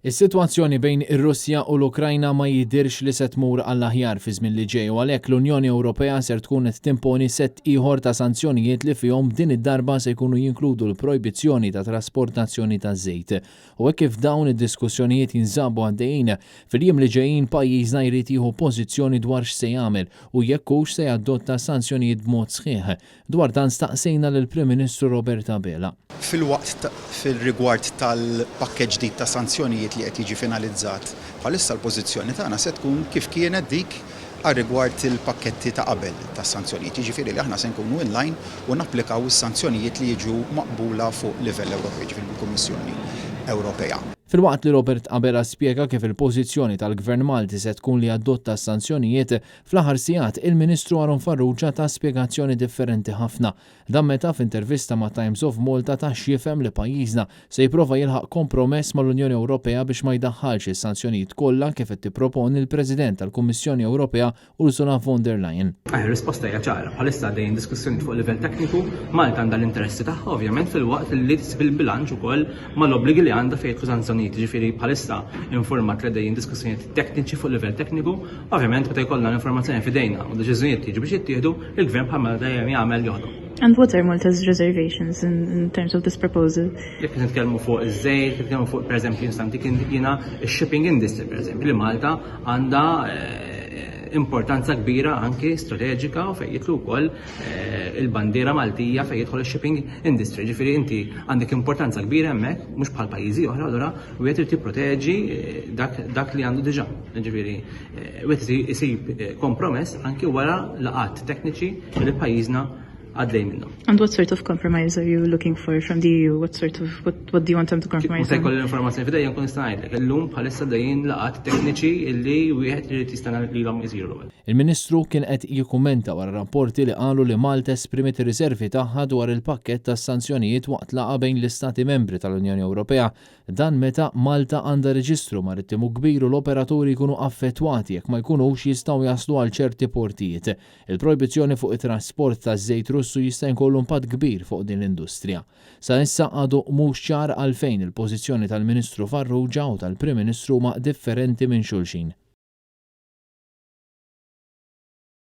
Is-sitwazzjoni bejn ir-Russja u l-Ukrajna ma jidhirx li se tmur għall-aħjar fi żmien li ġej u għalhekk l-Unjoni Ewropea ser tkun qed timponi sett ieħor ta' sanzjonijiet li fihom din id-darba se jkunu jinkludu l-projbizzjoni ta' trasportazzjoni ta' żejt. U hekk kif dawn id-diskussjonijiet jinżabu għaddejjin fil-jiem li ġejjin pajjiżna jrid jieħu pożizzjoni dwar x'se jagħmel u jekk hux se jadotta sanzjonijiet b'mod sħiħ. Dwar dan staqsejna lill-Prim Ministru Robert Abela. Fil-waqt fil-rigward tal-pakkeġġ ġdid ta' sanzjonijiet li qed jiġi finalizzat, bħalissa l-pożizzjoni tagħna se tkun kif kienet dik għar-rigward il-pakketti ta' qabel tas-sanzjonijiet. Jiġifieri li aħna se nkunu in line u napplikaw is-sanzjonijiet li jiġu maqbula fuq livell Ewropej fil-Kummissjoni Ewropea. Fil-waqt li Robert Abela spjega kif il-pożizzjoni tal-Gvern Malti se tkun li adotta s-sanzjonijiet, fl-aħħar sigħat il-Ministru Aron Farrugia ta' spjegazzjoni differenti ħafna. Dan meta f'intervista ma' Times of Malta tax jifhem li pajjiżna se jipprova jilħaq kompromess mal-Unjoni Ewropea biex ma jdaħħalx is-sanzjonijiet kollha kif qed tipproponi l-President tal-Kummissjoni Ewropea Ursula von der Leyen. Risposta hija ċara, bħalissa dejjem diskussjoni fuq livell tekniku, Malta għandha l-interessi tagħha ovvjament fil-waqt li tisib il-bilanċ ukoll mal-obbligi li għandha fejn sanzjonijiet. Ġifieri bħalissa informat li dejjem diskussjonijiet tekniċi fuq livell tekniku, ovvjament meta jkollna l-informazzjoni f'idejna u deċiżjonijiet jiġu biex jittieħdu, il-Gvern bħalma dejjem jagħmel joħdu. And what are Malta's reservations in terms of this proposal? Jekk nitkellmu fuq iż-żejt, nitkellmu fuq pereżempju instanti jiena x-shipping industry pereżempju li Malta għandha importanza kbira anke strateġika u fejn jitlu wkoll il-bandiera Maltija fejn jidħol ix-shipping industry. Ġifieri inti għandek importanza kbira hemmhekk mhux bħal pajjiżi oħra, allura wieħed irid tipproteġi dak li għandu diġà. Ġifieri wieħed isib kompromess anke wara laqat tekniċi li pajjiżna għaddej minnhom. And what sort of compromise are you looking for from the EU? What do you want them to compromise on? Jkoll l-informazzjoni f'idejja nkun nista' ngħidlek. Illum bħalissa dejjin laqat tekniċi li wieħed irid jistana lilhom isiru. Il-Ministru kien qed jikkummenta wara rapporti li qalu li Malta esprimiet ir-riservi tagħha dwar il-pakkett tas-sanzjonijiet waqt laqgħa bejn l-Istati Membri tal-Unjoni Ewropea. Dan meta Malta għandha reġistru marittimu kbir u l-operaturi jkunu affettwati jekk ma jkunux jistgħu jaslu għal ċerti portijiet. Il-projbizzjoni fuq it-trasport taż-żejt Russu jista' jkollu impatt kbir fuq din l-industrija. Sa issa għadu mhux ċar għalfejn il-pożizzjoni tal-Ministru Farrugia u tal-Prim Ministru ma differenti minn xulxin.